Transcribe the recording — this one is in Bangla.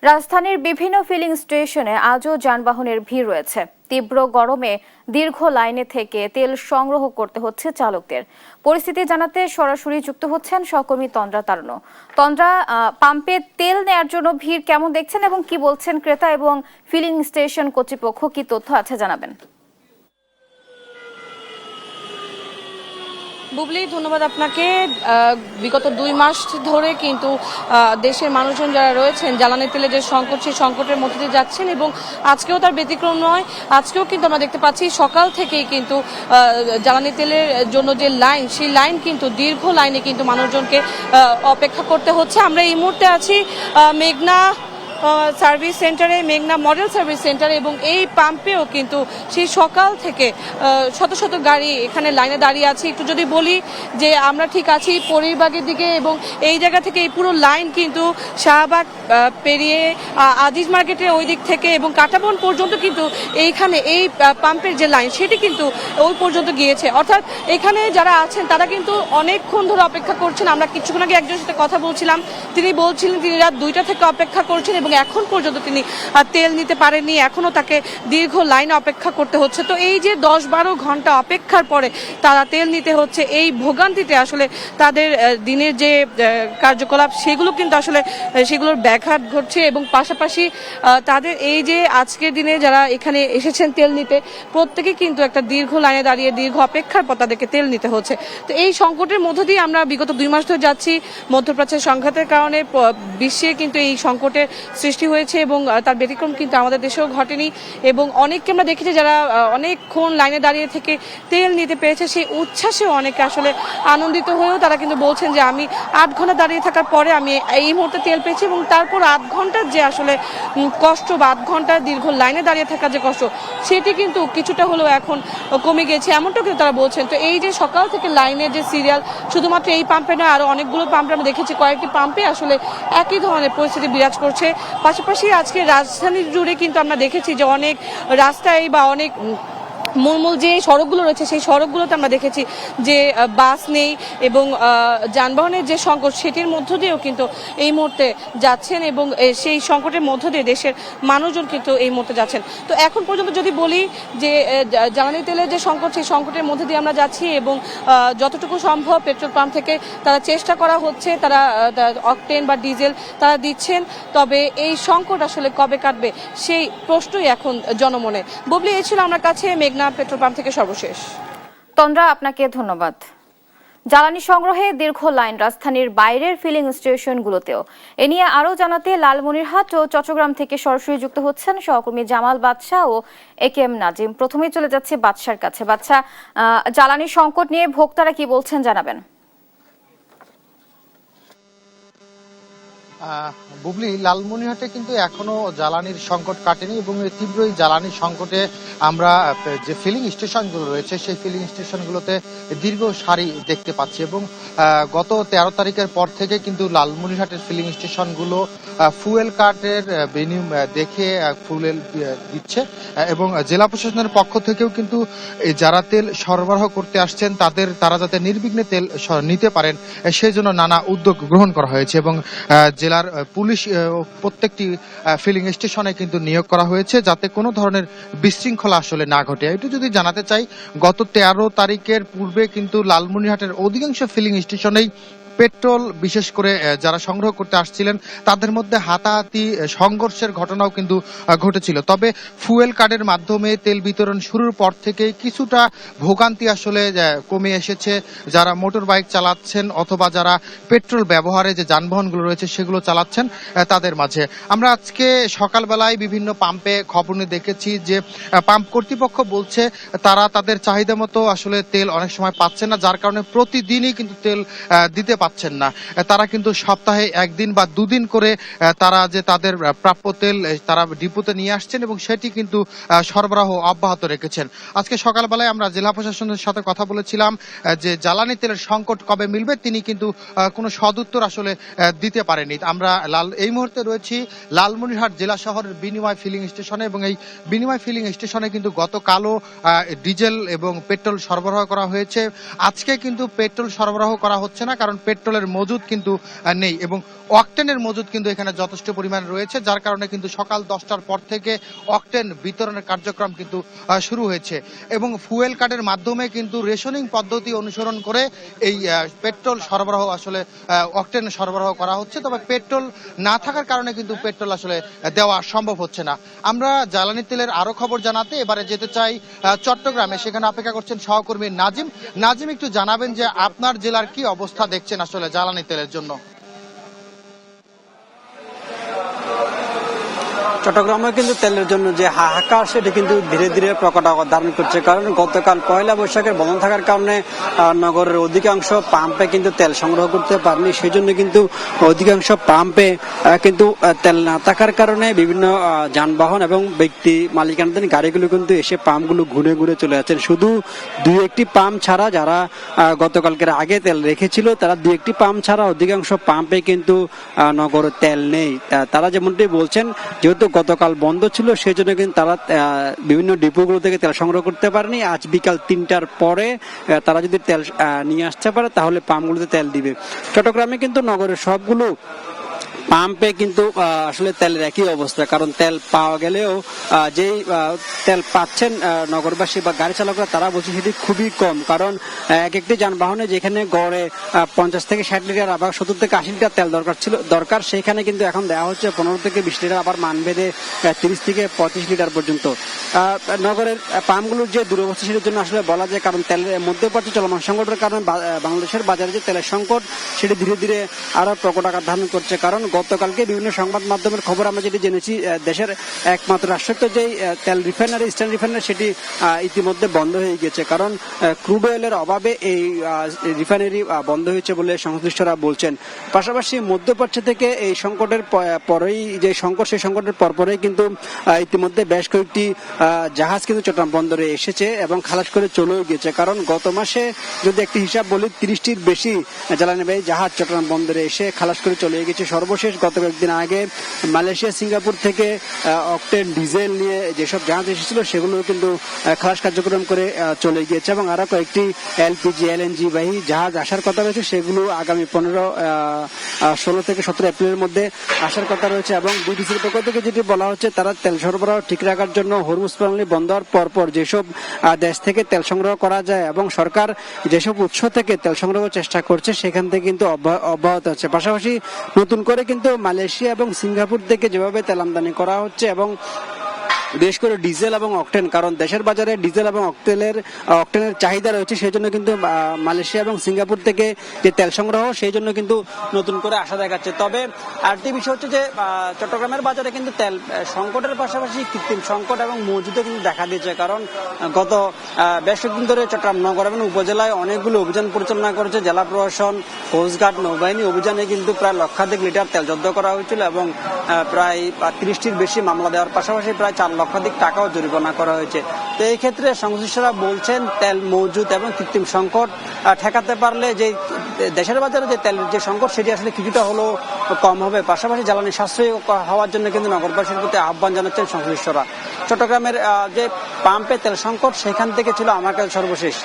রাজধানীর বিভিন্ন ফিলিং স্টেশনে আজও যানবাহনের ভিড় রয়েছে। তীব্র গরমে দীর্ঘ লাইনে থেকে তেল সংগ্রহ করতে হচ্ছে চালকদের। পরিস্থিতি জানাতে সরাসরি যুক্ত হচ্ছেন সহকর্মী তন্দ্রা তারুণ্য। তন্দ্রা, পাম্পে তেল নেয়ার জন্য ভিড় কেমন দেখছেন এবং কি বলছেন ক্রেতা এবং ফিলিং স্টেশন কর্তৃপক্ষ, কি তথ্য আছে জানাবেন। বুবলি, ধন্যবাদ আপনাকে। বিগত 2 মাস ধরে কিন্তু দেশের মানুষজন যারা রয়েছেন জ্বালানি তেলের যে সংকট, সেই সংকটের মধ্যে দিয়ে যাচ্ছেন এবং আজকেও তার ব্যতিক্রম নয়। আজকেও কিন্তু আমরা দেখতে পাচ্ছি সকাল থেকেই কিন্তু জ্বালানি তেলের জন্য যে লাইন, সেই লাইন কিন্তু দীর্ঘ লাইনে কিন্তু মানুষজনকে অপেক্ষা করতে হচ্ছে। আমরা এই মুহূর্তে আছি মেঘনা সার্ভিস সেন্টারে, মেঘনা মডেল সার্ভিস সেন্টারে, এবং এই পাম্পেও কিন্তু সেই সকাল থেকে শত শত গাড়ি এখানে লাইনে দাঁড়িয়ে আছে। একটু যদি বলি যে আমরা ঠিক আছি পরিবাগের দিকে, এবং এই জায়গা থেকে এই পুরো লাইন কিন্তু শাহবাগ পেরিয়ে আজিজ মার্কেটের ওই দিক থেকে এবং কাঁটাবন পর্যন্ত কিন্তু এইখানে এই পাম্পের যে লাইন সেটি কিন্তু ওই পর্যন্ত গিয়েছে। অর্থাৎ এখানে যারা আছেন তারা কিন্তু অনেকক্ষণ ধরে অপেক্ষা করছেন। আমরা কিছুক্ষণ আগে একজনের সাথে কথা বলছিলাম, তিনি বলছিলেন তিনি রাত 2টা থেকে অপেক্ষা করছেন এবং এখন পর্যন্ত তিনি তেল নিতে পারেননি, এখনো তাকে দীর্ঘ লাইনে অপেক্ষা করতে হচ্ছে। তো এই যে 10-12 ঘন্টা অপেক্ষার পরে তারা তেল নিতে হচ্ছে, এই ভোগান্তিতে আসলে তাদের দিনের যে কার্যকলাপ সেগুলো কিন্তু আসলে সেগুলোর ব্যাঘাত ঘটছে এবং পাশাপাশি তাদের এই যে আজকের দিনে যারা এখানে এসেছেন তেল নিতে, প্রত্যেকে কিন্তু একটা দীর্ঘ লাইনে দাঁড়িয়ে দীর্ঘ অপেক্ষার পর তাদেরকে তেল নিতে হচ্ছে। তো এই সংকটের মধ্য দিয়ে আমরা বিগত 2 মাস ধরে যাচ্ছি। মধ্যপ্রাচ্যের সংঘাতের কারণে বিশ্বে কিন্তু এই সংকটের সৃষ্টি হয়েছে এবং তার ব্যতিক্রম কিন্তু আমাদের দেশেও ঘটেনি, এবং অনেককে আমরা দেখেছি যারা অনেকক্ষণ লাইনে দাঁড়িয়ে থেকে তেল নিতে পেরেছে, সেই উচ্ছ্বাসেও অনেকে আসলে আনন্দিত হয়েও তারা কিন্তু বলছেন যে আমি 8 ঘন্টা দাঁড়িয়ে থাকার পরে আমি এই মুহূর্তে তেল পেয়েছি, এবং তারপর 8 ঘন্টার যে আসলে কষ্ট বা 8 ঘন্টা দীর্ঘ লাইনে দাঁড়িয়ে থাকার যে কষ্ট, সেটি কিন্তু কিছুটা হলেও এখন কমে গেছে, এমনটাও কিন্তু তারা বলছেন। তো এই যে সকাল থেকে লাইনের যে সিরিয়াল, শুধুমাত্র এই পাম্পে নয়, আরও অনেকগুলো পাম্পে আমরা দেখেছি, কয়েকটি পাম্পে আসলে একই ধরনের পরিস্থিতি বিরাজ করছে। পাশাপাশি আজকে রাজধানী জুড়ে কিন্তু আমরা দেখেছি যে অনেক রাস্তায় বা অনেক মূল যে সড়কগুলো রয়েছে সেই সড়কগুলোতে আমরা দেখেছি যে বাস নেই এবং যানবাহনের যে সংকট সেটির মধ্য দিয়েও কিন্তু এই মুহূর্তে যাচ্ছেন, এবং সেই সংকটের মধ্য দিয়ে দেশের মানুষজন কিন্তু এই মুহূর্তে যাচ্ছেন। তো এখন পর্যন্ত যদি বলি যে জ্বালানি তেলের যে সংকট, সেই সংকটের মধ্যে দিয়ে আমরা যাচ্ছি এবং যতটুকু সম্ভব পেট্রোল পাম্প থেকে তারা চেষ্টা করা হচ্ছে, তারা অকটেন বা ডিজেল তারা দিচ্ছেন। তবে এই সংকট আসলে কবে কাটবে সেই প্রশ্নই এখন জনমনে। বুবলি, এই ছিল আমার কাছে মেঘনা পেট্রোল পাম্প থেকে সর্বশেষ। তন্দ্রা, আপনাকে ধন্যবাদ। জ্বালানি সংগ্রহে দীর্ঘ লাইন রাজধানীর বাইরের ফিলিং স্টেশনগুলোতেও। এ নিয়ে আরও জানাতে লালমনিরহাট ও চট্টগ্রাম থেকে সরাসরি যুক্ত হচ্ছেন সহকর্মী জামাল বাদশা ও একেএম নাজিম। প্রথমেই চলে যাচ্ছে বাদশার কাছে। বাদশা, জ্বালানি সংকট নিয়ে ভোক্তারা কি বলছেন জানাবেন। বুবলি, লালমনিরহাটে কিন্তু এখনো জ্বালানির সংকট কাটেনি এবং তীব্র এই জ্বালানির সংকটে আমরা যে ফিলিং স্টেশনগুলো রয়েছে সেই ফিলিং স্টেশনগুলোতে দীর্ঘ সারি দেখতে পাচ্ছি, এবং গত 13 তারিখের পর থেকে কিন্তু লালমনিরহাটের ফিলিং স্টেশনগুলো ফুয়েল কার্ডের দেখে ফুয়েল দিচ্ছে, এবং জেলা প্রশাসনের পক্ষ থেকেও কিন্তু যারা তেল সরবরাহ করতে আসছেন তারা যাতে নির্বিঘ্নে তেল নিতে পারেন সেই জন্য নানা উদ্যোগ গ্রহণ করা হয়েছে, এবং জেলার পুলিশ প্রত্যেকটি ফিলিং স্টেশনে কিন্তু নিয়োগ করা হয়েছে যাতে কোনো ধরনের বিশৃঙ্খলা আসলে না ঘটে। একটু যদি জানাতে চাই, গত 13 তারিখের পূর্বে কিন্তু লালমনিরহাটের অধিকাংশ ফিলিং স্টেশনেই পেট্রোল বিশেষ করে যারা সংগ্রহ করতে আসছিলেন তাদের মধ্যে হাতাহাতি সংঘর্ষের ঘটনাও কিন্তু ঘটেছিল। তবে ফুয়েল কার্ডের মাধ্যমে তেল বিতরণ শুরুর পর থেকে কিছুটা ভোগান্তি আসলে কমে এসেছে যারা মোটর বাইক চালাচ্ছেন অথবা যারা পেট্রোল ব্যবহারে যে যানবাহনগুলো রয়েছে সেগুলো চালাচ্ছেন তাদের মাঝে। আমরা আজকে সকালবেলায় বিভিন্ন পাম্পে খবর নিয়ে দেখেছি যে পাম্প কর্তৃপক্ষ বলছে তারা তাদের চাহিদা মতো আসলে তেল অনেক সময় পাচ্ছেন না, যার কারণে প্রতিদিনই কিন্তু তেল দিতে পাচ্ছেন না। তারা কিন্তু সপ্তাহে 1 দিন বা 2 দিন করে তারা যে তাদের প্রাপ্য তেল তারা ডিপোতে নিয়ে আসছেন এবং সেটি কিন্তু সরবরাহ অব্যাহত রেখেছেন। আজকে সকালবেলায় আমরা জেলা প্রশাসনের সাথে কথা বলেছিলাম যে জ্বালানি তেলের সংকট কবে মিলবে, তিনি কিন্তু কোনো সদুত্তর আসলে দিতে পারেনি। আমরা এই মুহূর্তে রয়েছি লালমনিরহাট জেলা শহরের বিনিময় ফিলিং স্টেশনে, এবং এই বিনিময় ফিলিং স্টেশনে কিন্তু গতকালও ডিজেল এবং পেট্রোল সরবরাহ করা হয়েছে। আজকে কিন্তু পেট্রোল সরবরাহ করা হচ্ছে না, কারণ পেট্রোলের মজুদ কিন্তু নেই এবং অকটেনের মজুদ কিন্তু এখানে যথেষ্ট পরিমাণ রয়েছে, যার কারণে কিন্তু সকাল 10টার পর থেকে অকটেন বিতরণের কার্যক্রম কিন্তু শুরু হয়েছে এবং ফুয়েল কার্ডের মাধ্যমে কিন্তু রেশনিং পদ্ধতি অনুসরণ করে এই পেট্রোল সরবরাহ আসলে অকটেন সরবরাহ করা হচ্ছে। তবে পেট্রোল না থাকার কারণে কিন্তু পেট্রোল আসলে দেওয়া সম্ভব হচ্ছে না। আমরা জ্বালানি তেলের আরো খবর জানাতে এবারে যেতে চাই চট্টগ্রামে, সেখানে অপেক্ষা করছেন সহকর্মী নাজিম। নাজিম, একটু জানাবেন যে আপনার জেলার কি অবস্থা দেখছেন আসলে জ্বালানি তেলের জন্য? চট্টগ্রামে কিন্তু তেলের জন্য যে হাহাকার সেটি কিন্তু ধীরে ধীরে প্রকট আকার ধারণ করছে, কারণ গতকাল পয়লা বৈশাখের বন্ধ থাকার কারণে নগরের অধিকাংশ পাম্পে কিন্তু তেল সংগ্রহ করতে পারেনি। সেই জন্য কিন্তু অধিকাংশ পাম্পে কিন্তু তেল না থাকার কারণে বিভিন্ন যানবাহন এবং ব্যক্তি মালিকানাধীন গাড়িগুলো কিন্তু এসে পাম্পগুলো ঘুরে ঘুরে চলে যাচ্ছেন। শুধু দুই একটি পাম্প ছাড়া, যারা গতকালকের আগে তেল রেখেছিল তারা দুই একটি পাম্প ছাড়া অধিকাংশ পাম্পে কিন্তু নগরে তেল নেই। তারা যেমনটি বলছেন, যেহেতু গতকাল বন্ধ ছিল সেই জন্য কিন্তু তারা বিভিন্ন ডিপোগুলো থেকে তেল সংগ্রহ করতে পারেনি। আজ বিকাল 3টার পরে তারা যদি তেল নিয়ে আসতে পারে তাহলে পাম্পগুলোতে তেল দিবে। চট্টগ্রামে কিন্তু নগরের সবগুলো পাম্পে কিন্তু আসলে তেলের একই অবস্থা, কারণ তেল পাওয়া গেলেও যেই তেল পাচ্ছেন নগরবাসী বা গাড়ি চালকরা তারা বলছে সেটি খুবই কম, কারণ এক একটি যানবাহনে যেখানে গড়ে 50 থেকে 60 লিটার আবার 70 থেকে 80 লিটার তেল দরকার সেখানে কিন্তু এখন দেওয়া হচ্ছে 15 থেকে 20 লিটার, আবার মান ভেদে 30 থেকে 35 লিটার পর্যন্ত। নগরের পাম্পগুলোর যে দুরবস্থা সেটির জন্য আসলে বলা যায়, কারণ তেলের মধ্যপ্রাচ্য চলমান সংকটের কারণে বাংলাদেশের বাজারে যে তেলের সংকট সেটি ধীরে ধীরে আরো প্রকট আকার ধারণ করছে। কারণ গতকালকে বিভিন্ন সংবাদ মাধ্যমের খবর আমরা যেটি জেনেছি, দেশের একমাত্র রাষ্ট্রায়ত্ত যে তেল রিফাইনারি ইস্টার্ন রিফাইনারি সেটি ইতিমধ্যে বন্ধ হয়ে গেছে, কারণ ক্রুড অয়েলের অভাবে এই রিফাইনারি বন্ধ হয়েছে বলে সংশ্লিষ্টরা বলছেন। পাশাপাশি মধ্যপ্রাচ্য থেকে এই সংকটের পরেই যে সংকট, সেই সংকটের পরপরেই কিন্তু ইতিমধ্যে বেশ কয়েকটি জাহাজ কিন্তু চট্টগ্রাম বন্দরে এসেছে এবং খালাস করে চলেও গেছে, কারণ গত মাসে যদি একটি হিসাব বলি 30টির বেশি জ্বালানিবাহী জাহাজ চট্টগ্রাম বন্দরে এসে খালাস করে চলে গেছে। সর্বশেষ গত কয়েকদিন আগে মালয়েশিয়া সিঙ্গাপুর থেকে অকটেন ডিজেল নিয়ে যেসব জাহাজ এসেছিল সেগুলো কিন্তু খালাস কার্যক্রম করে চলে গিয়েছে এবং আরো কয়েকটি এলপিজি এলএনজি বাহী জাহাজ আসার কথা রয়েছে, সেগুলো আগামী 16 থেকে 17 এপ্রিলের মধ্যে আসার কথা রয়েছে। এবং বিটিসির পক্ষ থেকে যেটি বলা হচ্ছে, তারা তেল সরবরাহ ঠিক রাখার জন্য হরমুজ প্রণালী বন্ধ হওয়ার পরপর যেসব দেশ থেকে তেল সংগ্রহ করা যায় এবং সরকার যেসব উৎস থেকে তেল সংগ্রহের চেষ্টা করছে সেখান থেকে কিন্তু অব্যাহত আছে। পাশাপাশি নতুন করে কিন্তু মালয়েশিয়া এবং সিঙ্গাপুর থেকে যেভাবে তেল আমদানি করা হচ্ছে এবং বিশেষ করে ডিজেল এবং অকটেন, কারণ দেশের বাজারে ডিজেল এবং অকটেনের চাহিদা রয়েছে, সেই জন্য কিন্তু মালয়েশিয়া এবং সিঙ্গাপুর থেকে যে তেল সংগ্রহ সেই জন্য কিন্তু নতুন করে আশা দেখাচ্ছে। তবে আরেকটি বিষয় হচ্ছে যে চট্টগ্রামের বাজারে কিন্তু তেল সংকটের পাশাপাশি কৃত্রিম সংকট এবং মজুদও কিন্তু দেখা দিয়েছে, কারণ গত বেশ কয়েকদিন ধরে চট্টগ্রাম নগর এবং উপজেলায় অনেকগুলো অভিযান পরিচালনা করেছে জেলা প্রশাসন, কোস্টগার্ড, নৌবাহিনী। অভিযানে কিন্তু প্রায় লক্ষাধিক লিটার তেল জব্দ করা হয়েছিল এবং প্রায় 30টির বেশি মামলা দেওয়ার পাশাপাশি প্রায় 4 লক্ষাধিক টাকাও জরিমানা করা হয়েছে। তো এই ক্ষেত্রে সংশ্লিষ্টরা বলছেন তেল মজুদ এবং কৃত্রিম সংকট ঠেকাতে পারলে যে দেশের বাজারে যে তেল যে সংকট সেটি আসলে কিছুটা হলেও কম হবে। পাশাপাশি জ্বালানি সাশ্রয়ী হওয়ার জন্য কিন্তু নগরবাসীর প্রতি আহ্বান জানাচ্ছেন সংশ্লিষ্টরা। চট্টগ্রামের যে পাম্পে তেল সংকট সেখান থেকে ছিল আমার কাছে সর্বশেষ।